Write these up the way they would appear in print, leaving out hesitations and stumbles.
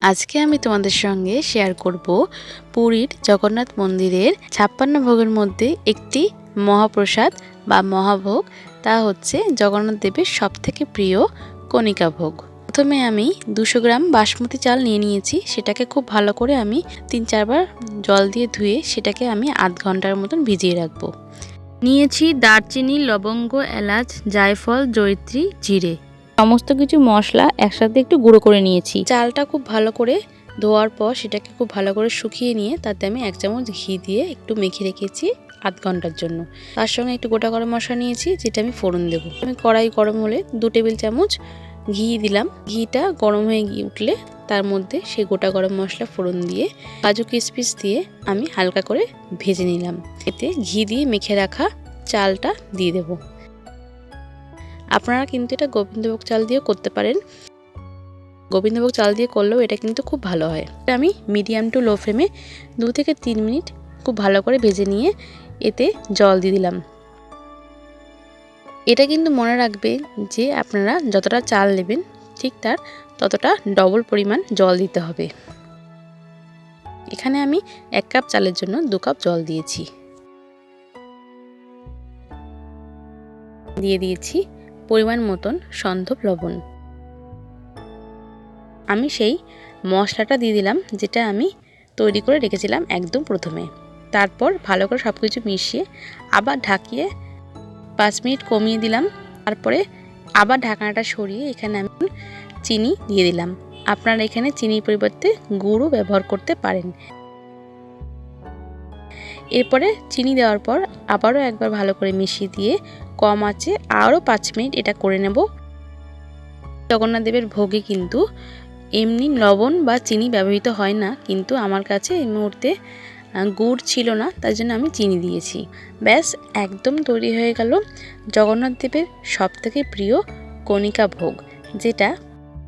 আজকে আমি তোমাদের সঙ্গে শেয়ার করব পুরীর জগন্নাথ মন্দিরের 56 ভোগের মধ্যে একটি মহাপ্রসাদ বা মহাভোগ, তা হচ্ছে জগন্নাথ দেবের সবথেকে প্রিয় কণিকা ভোগ। প্রথমে আমি 200 গ্রাম বাসমতি চাল নিয়ে নিয়েছি। সেটাকে খুব ভালো করে আমি 3-4 বার জল দিয়ে ধুয়ে সেটাকে আমি আধ ঘন্টার মতন ভিজিয়ে রাখবো। নিয়েছি দারচিনি, লবঙ্গ, এলাচ, জায়ফল, জয়িত্রী, জিরে, সমস্ত কিছু মশলা একসাথে একটু গুঁড়ো করে নিয়েছি। চালটা খুব ভালো করে ধোয়ার পর সেটাকে খুব ভালো করে শুকিয়ে নিয়ে তাতে আমি 1 চামচ ঘি দিয়ে একটু মেখে রেখেছি আধ ঘন্টার জন্য। তার সঙ্গে একটু গোটা গরম মশলা নিয়েছি, যেটা আমি ফোড়ন দেবো। আমি কড়াই গরম হলে 2 টেবিল চামচ ঘি দিলাম। ঘিটা গরম হয়ে গিয়ে উঠলে তার মধ্যে সেই গোটা গরম মশলা ফোড়ন দিয়ে কাজু কিশমিশ দিয়ে আমি হালকা করে ভেজে নিলাম। এতে ঘি দিয়ে মেখে রাখা চালটা দিয়ে দেবো। আপনারা কিন্তু এটা গোবিন্দভোগ চাল দিয়ে করতে পারেন। গোবিন্দভোগ চাল দিয়ে করলেও এটা কিন্তু খুব ভালো হয়। আমি মিডিয়াম টু লো ফ্লেমে 2 থেকে 3 মিনিট খুব ভালো করে ভেজে নিয়ে এতে জল দিয়ে দিলাম। এটা কিন্তু মনে রাখবে যে আপনারা যতটা চাল নেবেন ঠিক তার ততটা ডবল পরিমাণ জল দিতে হবে। এখানে আমি 1 কাপ চালের জন্য 2 কাপ জল দিয়েছি। দিয়ে দিয়েছি পরিমাণ মতন সন্ধব লবণ। আমি সেই মশলাটা দিয়ে দিলাম যেটা আমি তৈরি করে রেখেছিলাম একদম প্রথমে। তারপর ভালো করে সব কিছু মিশিয়ে আবার ঢাকিয়ে 5 মিনিট কমিয়ে দিলাম। তারপরে আবার ঢাকনাটা সরিয়ে এখানে আমি চিনি দিয়ে দিলাম। আপনারা এখানে চিনির পরিবর্তে গুড়ও ব্যবহার করতে পারেন। এরপরে চিনি দেওয়ার পর আবারও একবার ভালো করে মিশিয়ে দিয়ে কম আঁচে আরও 5 মিনিট এটা করে নেব। জগন্নাথ দেবের ভোগে কিন্তু এমনি লবণ বা চিনি ব্যবহৃত হয় না, কিন্তু আমার কাছে এই মুহূর্তে গুড় ছিল না, তাই জন্য আমি চিনি দিয়েছি। ব্যাস একদম তৈরি হয়ে গেল জগন্নাথ দেবের সবথেকে প্রিয় কণিকা ভোগ, যেটা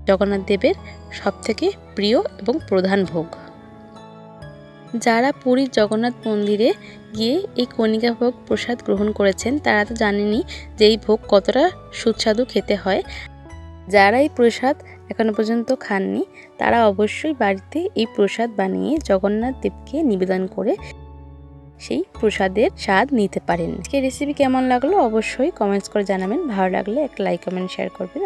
জগন্নাথ দেবের সবথেকে প্রিয় এবং প্রধান ভোগ। যারা পুরীর জগন্নাথ মন্দিরে গিয়ে এই কণিকা ভোগ প্রসাদ গ্রহণ করেছেন তারা তো জানেনই যে এই ভোগ কতটা সুস্বাদু খেতে হয়। যারা এই প্রসাদ এখনো পর্যন্ত খাননি তারা অবশ্যই বাড়িতে এই প্রসাদ বানিয়ে জগন্নাথ দেবকে নিবেদন করে সেই প্রসাদের স্বাদ নিতে পারেন। আজকের রেসিপি কেমন লাগলো অবশ্যই কমেন্টস করে জানাবেন। ভালো লাগলে একটা লাইক, কমেন্ট, শেয়ার করবেন।